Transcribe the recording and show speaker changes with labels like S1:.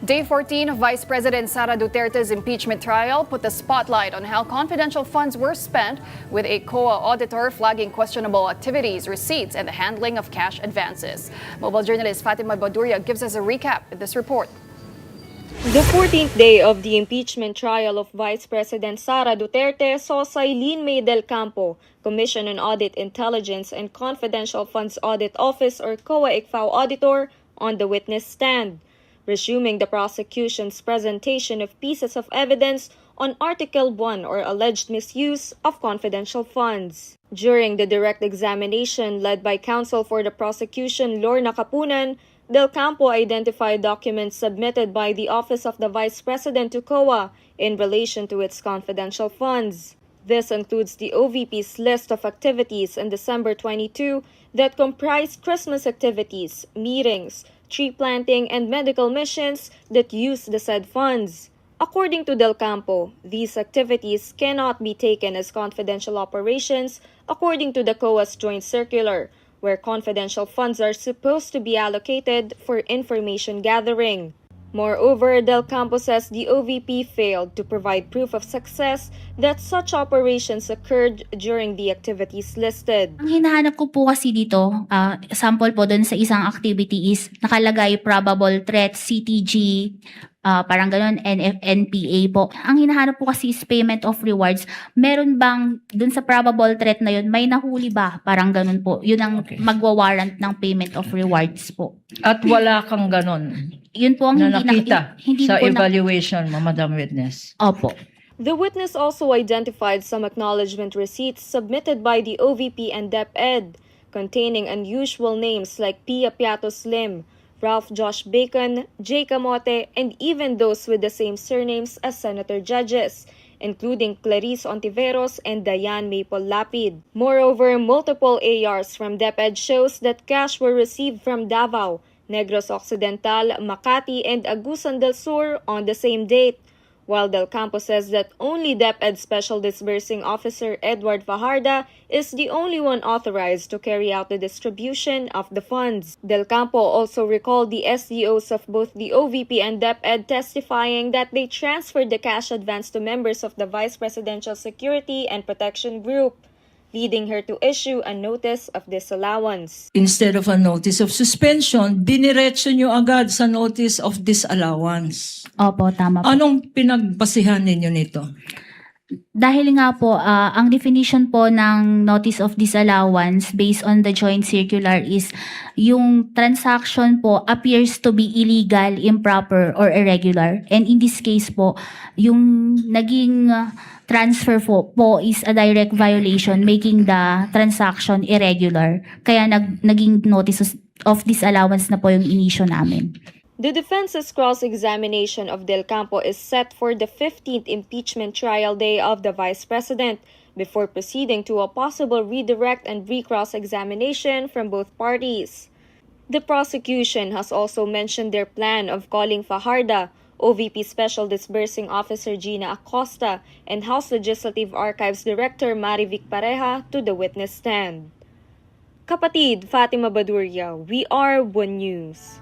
S1: Day 14 of Vice President Sara Duterte's impeachment trial put the spotlight on how confidential funds were spent, with a COA auditor flagging questionable activities, receipts, and the handling of cash advances. Mobile journalist Fatima Baduria gives us a recap in this report.
S2: The 14th day of the impeachment trial of Vice President Sara Duterte saw Sailin May del Campo, Commission on Audit Intelligence and Confidential Funds Audit Office or COA-ICFAO auditor, on the witness stand, resuming the prosecution's presentation of pieces of evidence on Article 1 or alleged misuse of confidential funds. During the direct examination led by counsel for the prosecution Lorna Kapunan, Del Campo identified documents submitted by the Office of the Vice President to COA in relation to its confidential funds. This includes the OVP's list of activities in December 22 that comprised Christmas activities, meetings, tree planting, and medical missions that use the said funds. According to Del Campo, these activities cannot be taken as confidential operations according to the COA's joint circular, where confidential funds are supposed to be allocated for information gathering. Moreover, Del Campo says the OVP failed to provide proof of success that such operations occurred during the activities listed.
S3: Ang hinahanap ko po kasi dito, sample po doon sa isang activity is nakalagay probable threat, CTG, parang ganun, NPA po. Ang hinahanap po kasi is payment of rewards. Meron bang doon sa probable threat na yun, may nahuli ba? Parang ganun po. Yun ang magwa-warrant ng payment of rewards po.
S4: At wala kang ganon
S3: Yun po ang
S4: na
S3: hindi
S4: nakita
S3: hindi
S4: sa
S3: po
S4: evaluation mo, Madam Witness.
S3: Opo.
S2: The witness also identified some acknowledgement receipts submitted by the OVP and DepEd, containing unusual names like Pia Piato Slim, Ralph Josh Bacon, Jay Camote, and even those with the same surnames as senator judges, including Clarice Ontiveros and Diane Maple Lapid. Moreover, multiple ARs from DepEd shows that cash were received from Davao, Negros Occidental, Makati, and Agusan del Sur on the same date, while Del Campo says that only DepEd Special Disbursing Officer Edward Fajarda is the only one authorized to carry out the distribution of the funds. Del Campo also recalled the SDOs of both the OVP and DepEd testifying that they transferred the cash advance to members of the Vice Presidential Security and Protection Group, leading her to issue a notice of disallowance.
S4: Instead of a notice of suspension, diniretso nyo agad sa notice of disallowance.
S3: Opo, tama po.
S4: Anong pinagbasihan ninyo nito?
S3: Dahil nga po, ang definition po ng notice of disallowance based on the joint circular is yung transaction po appears to be illegal, improper, or irregular. And in this case po, yung naging transfer po is a direct violation, making the transaction irregular. Kaya naging notice of disallowance na po yung inisyo namin.
S2: The defense's cross-examination of Del Campo is set for the 15th impeachment trial day of the Vice President before proceeding to a possible redirect and recross-examination from both parties. The prosecution has also mentioned their plan of calling Fajarda, OVP Special Disbursing Officer Gina Acosta, and House Legislative Archives Director Marivic Pareja to the witness stand. Kapatid Fatima Baduria, We Are One News.